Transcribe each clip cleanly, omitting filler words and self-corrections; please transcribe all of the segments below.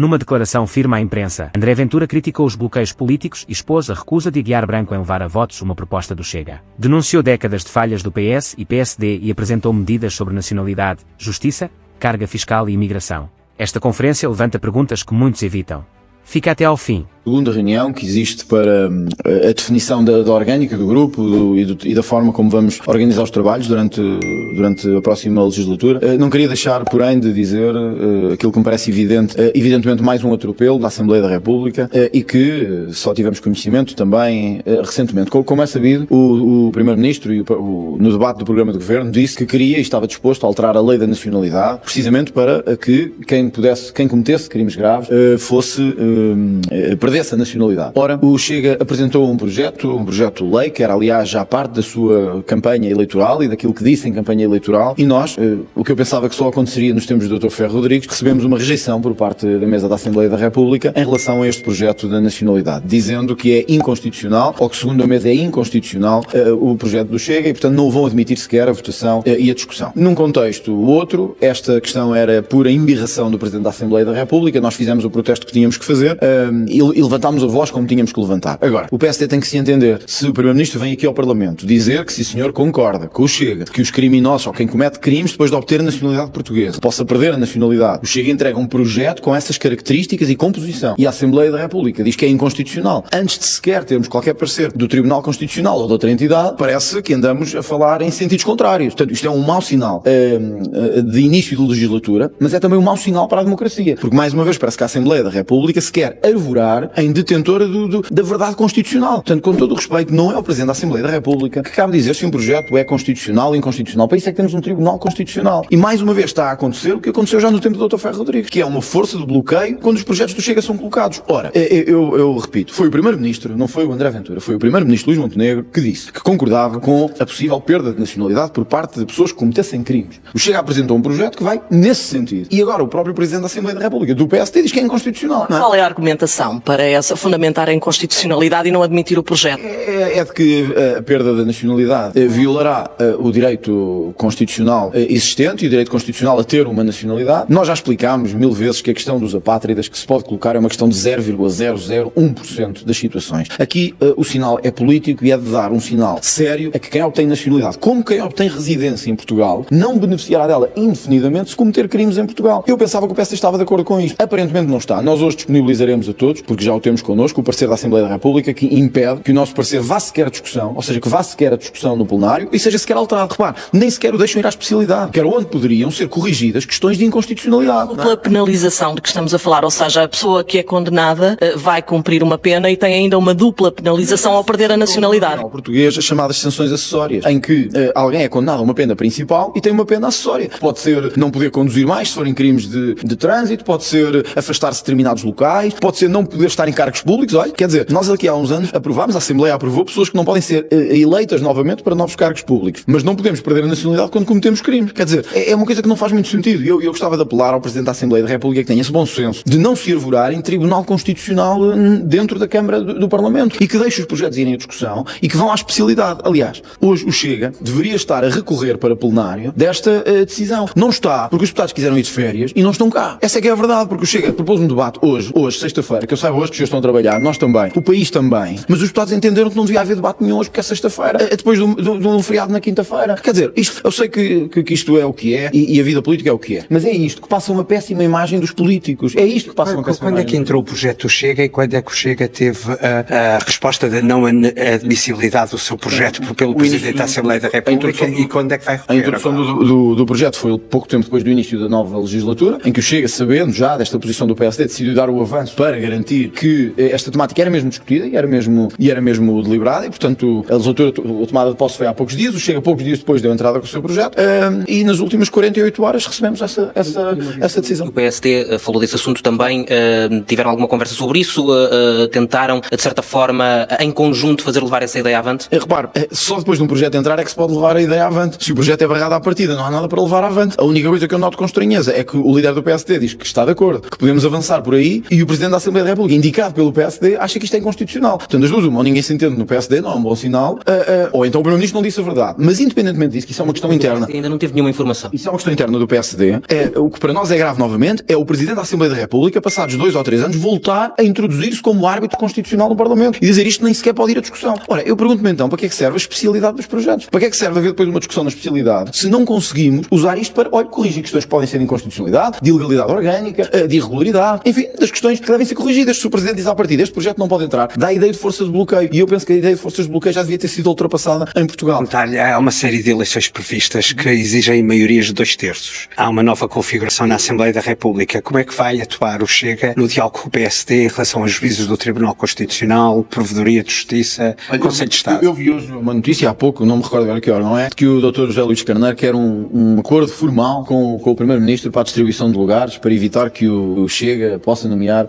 Numa declaração firme à imprensa, André Ventura criticou os bloqueios políticos e expôs a recusa de Aguiar Branco em levar a votos uma proposta do Chega. Denunciou décadas de falhas do PS e PSD e apresentou medidas sobre nacionalidade, justiça, carga fiscal e imigração. Esta conferência levanta perguntas que muitos evitam. Fica até ao fim. Segunda reunião que existe para a definição da orgânica do grupo e da forma como vamos organizar os trabalhos durante a próxima legislatura. Não queria deixar, porém, de dizer aquilo que me parece evidente, evidentemente mais um atropelo da Assembleia da República e que só tivemos conhecimento também recentemente. Como é sabido, o Primeiro-Ministro, no debate do programa de governo, disse que queria e estava disposto a alterar a lei da nacionalidade, precisamente para que quem cometesse crimes graves perdesse a nacionalidade. Ora, o Chega apresentou um projeto de lei, que era aliás já parte da sua campanha eleitoral e daquilo que disse em campanha eleitoral, e nós, o que eu pensava que só aconteceria nos tempos do Dr. Ferro Rodrigues, recebemos uma rejeição por parte da mesa da Assembleia da República em relação a este projeto da nacionalidade, dizendo que é inconstitucional, ou que segundo a mesa é inconstitucional o projeto do Chega e portanto não o vão admitir sequer a votação e a discussão. Num contexto outro, esta questão era pura embirração do Presidente da Assembleia da República, nós fizemos o protesto que tínhamos que fazer e levantámos a voz como tínhamos que levantar. Agora, o PSD tem que se entender. Se o Primeiro-Ministro vem aqui ao Parlamento dizer que, sim senhor, concorda com o Chega, que os criminosos ou quem comete crimes depois de obter a nacionalidade portuguesa possa perder a nacionalidade, o Chega entrega um projeto com essas características e composição e a Assembleia da República diz que é inconstitucional. Antes de sequer termos qualquer parecer do Tribunal Constitucional ou de outra entidade, parece que andamos a falar em sentidos contrários. Portanto, isto é um mau sinal de início de legislatura, mas é também um mau sinal para a democracia. Porque, mais uma vez, parece que a Assembleia da República se quer arvorar em detentora da verdade constitucional. Portanto, com todo o respeito, não é o Presidente da Assembleia da República que cabe dizer se um projeto é constitucional ou inconstitucional. Para isso é que temos um Tribunal Constitucional. E mais uma vez está a acontecer o que aconteceu já no tempo do Dr. Ferro Rodrigues, que é uma força de bloqueio quando os projetos do Chega são colocados. Ora, eu repito, foi o Primeiro-Ministro, não foi o André Ventura, foi o Primeiro-Ministro Luís Montenegro que disse que concordava com a possível perda de nacionalidade por parte de pessoas que cometessem crimes. O Chega apresentou um projeto que vai nesse sentido. E agora o próprio Presidente da Assembleia da República, do PSD, diz que é inconstitucional. Não é? Qual é a argumentação para essa fundamentar a inconstitucionalidade e não admitir o projeto? É de que a perda da nacionalidade violará o direito constitucional existente e o direito constitucional a ter uma nacionalidade. Nós já explicámos 1000 vezes que a questão dos apátridas que se pode colocar é uma questão de 0,001% das situações. Aqui o sinal é político e é de dar um sinal sério a que quem obtém nacionalidade, como quem obtém residência em Portugal, não beneficiará dela indefinidamente se cometer crimes em Portugal. Eu pensava que o PSD estava de acordo com isto. Aparentemente não está. Nós hoje disponibilizaremos a todos, porque já o temos connosco, o parecer da Assembleia da República que impede que o nosso parecer vá sequer à discussão, ou seja, que vá sequer à discussão no plenário e seja sequer alterado. Repare, nem sequer o deixam ir à especialidade, que era onde poderiam ser corrigidas questões de inconstitucionalidade. Pela penalização de que estamos a falar, ou seja, a pessoa que é condenada vai cumprir uma pena e tem ainda uma dupla penalização ao perder a nacionalidade. No português, as chamadas sanções acessórias, em que alguém é condenado a uma pena principal e tem uma pena acessória. Pode ser não poder conduzir mais se forem crimes de trânsito, pode ser afastar-se de determinados locais, pode ser não poder estar em cargos públicos. Olha, quer dizer, nós aqui há uns anos aprovámos, a Assembleia aprovou pessoas que não podem ser eleitas novamente para novos cargos públicos, mas não podemos perder a nacionalidade quando cometemos crimes. Quer dizer, é uma coisa que não faz muito sentido. Eu gostava de apelar ao Presidente da Assembleia da República que tenha esse bom senso de não se arvorar em Tribunal Constitucional dentro da Câmara do Parlamento e que deixe os projetos irem à discussão e que vão à especialidade. Aliás, hoje o Chega deveria estar a recorrer para plenário desta decisão. Não está, porque os deputados quiseram ir de férias e não estão cá. Essa é que é a verdade, porque o Chega propôs um debate hoje, sexta-feira, que eu saiba hoje que já estão a trabalhar, nós também, o país também, mas os deputados entenderam que não devia haver debate nenhum hoje porque é sexta-feira, depois de um feriado na quinta-feira. Quer dizer, eu sei que isto é o que é e a vida política é o que é, mas é isto que passa uma péssima imagem dos políticos. É isto que passa uma péssima imagem. Quando é que entrou o projeto do Chega e quando é que o Chega teve a resposta da não admissibilidade do seu projeto pelo Presidente da Assembleia da República e quando é que vai recorrer? A introdução do projeto foi pouco tempo depois do início da nova legislatura, em que o Chega, sabendo já desta posição do PSD, decidiu dar o avanço para garantir que esta temática era mesmo discutida e era mesmo deliberada e, portanto, a legislatura, a tomada de posse foi há poucos dias, o Chega poucos dias depois deu entrada com o seu projeto e nas últimas 48 horas recebemos essa decisão. O PSD falou desse assunto também, tiveram alguma conversa sobre isso? Tentaram, de certa forma, em conjunto, fazer levar essa ideia avante? Repare, só depois de um projeto entrar é que se pode levar a ideia avante. Se o projeto é barrado à partida, não há nada para levar avante. A única coisa que eu noto com estranheza é que o líder do PSD diz que está de acordo, que podemos avançar por aí e o Presidente da Assembleia da República indicado pelo PSD, acha que isto é inconstitucional. Portanto, as duas, uma, ou ninguém se entende no PSD, não é um bom sinal, ou então o Primeiro-Ministro não disse a verdade. Mas independentemente disso, que isso é uma questão interna. Ainda não teve nenhuma informação. Isso é uma questão interna do PSD. O que para nós é grave novamente é o Presidente da Assembleia da República, passados 2 ou 3 anos, voltar a introduzir-se como árbitro constitucional no Parlamento e dizer isto nem sequer pode ir à discussão. Ora, eu pergunto-me então, para que é que serve a especialidade dos projetos? Para que é que serve haver depois uma discussão na especialidade se não conseguimos usar isto para, corrigir questões que podem ser de inconstitucionalidade, de ilegalidade orgânica, de irregularidade, enfim, das questões que devem ser corrigidas. Se o Presidente diz à partida, este projeto não pode entrar, dá a ideia de força de bloqueio. E eu penso que a ideia de forças de bloqueio já devia ter sido ultrapassada em Portugal. Há uma série de eleições previstas que exigem maiorias de 2/3. Há uma nova configuração na Assembleia da República. Como é que vai atuar o Chega no diálogo com o PSD em relação aos juízes do Tribunal Constitucional, Provedoria de Justiça, Conselho de Estado? Eu vi hoje uma notícia há pouco, não me recordo agora que hora, não é? Que o Dr. José Luís Carneiro quer um acordo formal com o Primeiro-Ministro para a distribuição de lugares, para evitar que o Chega possa nomear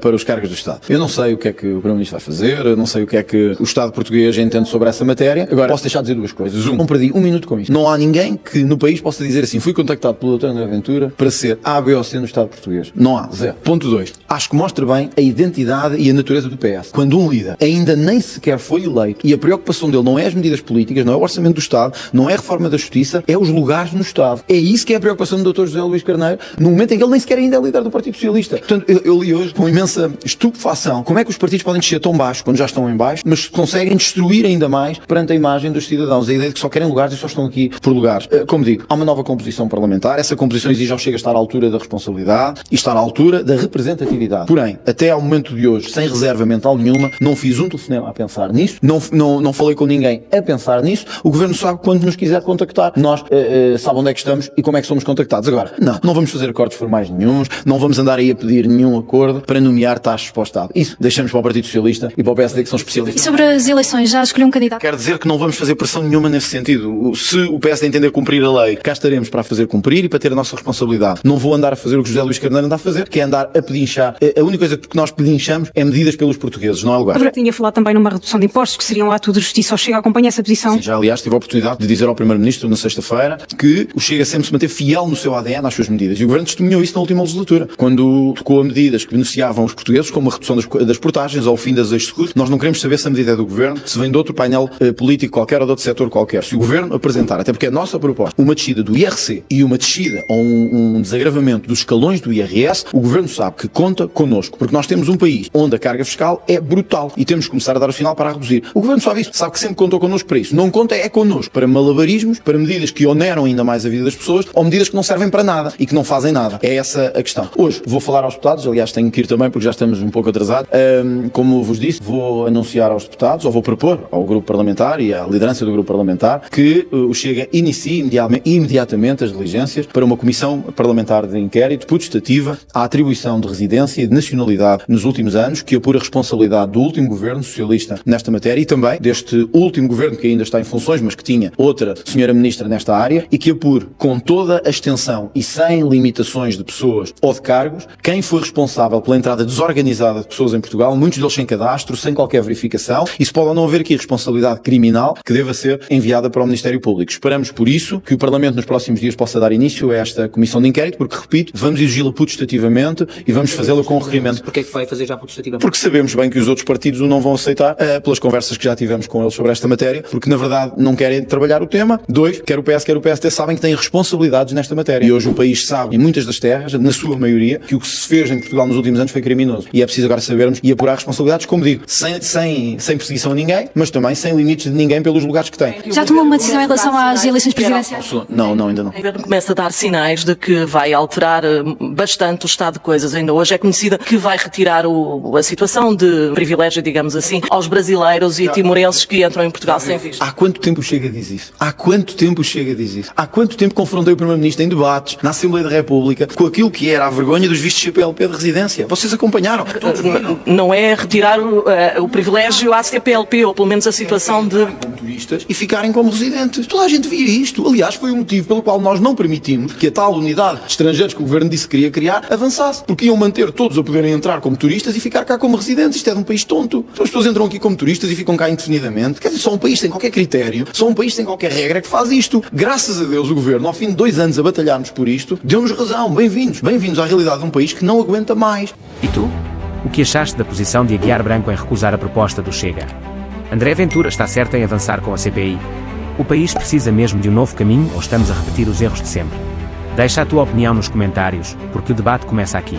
para os cargos do Estado. Eu não sei o que é que o Primeiro-Ministro vai fazer, eu não sei o que é que o Estado português entende sobre essa matéria. Agora, posso deixar de dizer duas coisas. Não perdi um minuto com isto. Não há ninguém que no país possa dizer assim, fui contactado pelo Dr. André Ventura para ser A, B ou C no Estado português. Não há, zero. Ponto 2. Acho que mostra bem a identidade e a natureza do PS. Quando um líder ainda nem sequer foi eleito e a preocupação dele não é as medidas políticas, não é o orçamento do Estado, não é a reforma da Justiça, é os lugares no Estado. É isso que é a preocupação do Dr. José Luís Carneiro, no momento em que ele nem sequer ainda é líder do Partido Socialista. Portanto, eu li hoje com imensa estupefação como é que os partidos podem descer tão baixo quando já estão em baixo, mas conseguem destruir ainda mais perante a imagem dos cidadãos. A ideia de que só querem lugares e só estão aqui por lugares. Como digo, há uma nova composição parlamentar, essa composição exige ao Chega estar à altura da responsabilidade e estar à altura da representatividade. Porém, até ao momento de hoje, sem reserva mental nenhuma, não fiz um telefonema a pensar nisso, não falei com ninguém a pensar nisso. O Governo sabe quando nos quiser contactar. Nós sabe onde é que estamos e como é que somos contactados. Agora, não vamos fazer acordos formais nenhuns, não vamos andar aí a pedir nenhum acordo para nomear taxas para o Estado. Isso deixamos para o Partido Socialista e para o PSD, que são especialistas. E sobre as eleições, já escolheu um candidato? Quer dizer que não vamos fazer pressão nenhuma nesse sentido. Se o PSD entender cumprir a lei, cá estaremos para a fazer cumprir e para ter a nossa responsabilidade. Não vou andar a fazer o que José Luís Carneiro anda a fazer, que é andar a pedinchar. A única coisa que nós pedinchamos é medidas pelos portugueses, não há lugar. Tinha falado também numa redução de impostos, que seria um ato de justiça ao Chega. Acompanha essa posição? Sim, já aliás tive a oportunidade de dizer ao Primeiro-Ministro na sexta-feira que o Chega sempre se manter fiel no seu ADN às suas medidas. E o Governo testemunhou isso na última legislatura, quando tocou a medidas que beneficiavam os portugueses, como a redução das portagens ou o fim das ex-seguros. Nós não queremos saber se a medida é do Governo, se vem de outro painel político qualquer ou de outro setor qualquer. Se o Governo apresentar, até porque é a nossa proposta, uma descida do IRC e uma descida ou um desagravamento dos escalões do IRS, o Governo sabe que conta connosco, porque nós temos um país onde a carga fiscal é brutal e temos que começar a dar o sinal para a reduzir. O Governo sabe isso, sabe que sempre contou connosco para isso. Não conta é connosco para malabarismos, para medidas que oneram ainda mais a vida das pessoas ou medidas que não servem para nada e que não fazem nada. É essa a questão. Hoje vou falar aos deputados, aliás tenho que ir também porque já estamos um pouco atrasados. Como vos disse, vou anunciar aos deputados, ou vou propor ao grupo parlamentar e à liderança do grupo parlamentar que o Chega inicie imediatamente as diligências para uma comissão parlamentar de inquérito putestativa à atribuição de residência e de nacionalidade nos últimos anos, que apura a responsabilidade do último governo socialista nesta matéria e também deste último governo que ainda está em funções, mas que tinha outra senhora ministra nesta área, e que apure com toda a extensão e sem limitações de pessoas ou de cargos quem foi responsável pela entrada desorganizada de pessoas em Portugal, muitos deles sem cadastro, sem qualquer verificação, e se pode ou não haver aqui responsabilidade criminal que deva ser enviada para o Ministério Público. Esperamos, por isso, que o Parlamento nos próximos dias possa dar início a esta comissão de inquérito, porque, repito, vamos exigi-la putestativamente e vamos fazê-la com requerimento. Porquê é que vai fazer já putestativamente? Porque sabemos bem que os outros partidos o não vão aceitar, pelas conversas que já tivemos com eles sobre esta matéria, porque, na verdade, não querem trabalhar o tema. 2, quer o PS, quer o PSD sabem que têm responsabilidades nesta matéria. E hoje o país sabe, em muitas das terras, na sua maioria, que o que se fez em Portugal nos últimos anos foi criminoso. E é preciso agora sabermos e apurar responsabilidades, como digo, sem perseguição a ninguém, mas também sem limites de ninguém pelos lugares que tem. Já tomou uma decisão em relação às eleições presidenciais? Não, ainda não. O Governo começa a dar sinais de que vai alterar bastante o estado de coisas. Ainda hoje é conhecida que vai retirar a situação de privilégio, digamos assim, aos brasileiros e timorenses que entram em Portugal sem visto. Há quanto tempo o Chega diz isso? Há quanto tempo o Chega diz isso? Há quanto tempo confrontei o Primeiro-Ministro em debates, na Assembleia da República, com aquilo que era a vergonha dos vistos CPLP de residência? Vocês acompanharam? Não é retirar o privilégio à CPLP, ou pelo menos a situação de turistas e ficarem como residentes. Toda a gente via isto. Aliás, foi o motivo pelo qual nós não permitimos que a tal unidade de estrangeiros que o Governo disse que queria criar avançasse. Porque iam manter todos a poderem entrar como turistas e ficar cá como residentes. Isto é de um país tonto. Então, as pessoas entram aqui como turistas e ficam cá indefinidamente. Quer dizer, só um país sem qualquer critério, só um país sem qualquer regra que faz isto. Graças a Deus, o Governo, ao fim de 2 anos a batalharmos por isto, deu-nos razão. Bem-vindos à realidade de um país que não aguenta mais. E tu? O que achaste da posição de Aguiar Branco em recusar a proposta do Chega? André Ventura está certo em avançar com a CPI? O país precisa mesmo de um novo caminho ou estamos a repetir os erros de sempre? Deixa a tua opinião nos comentários, porque o debate começa aqui.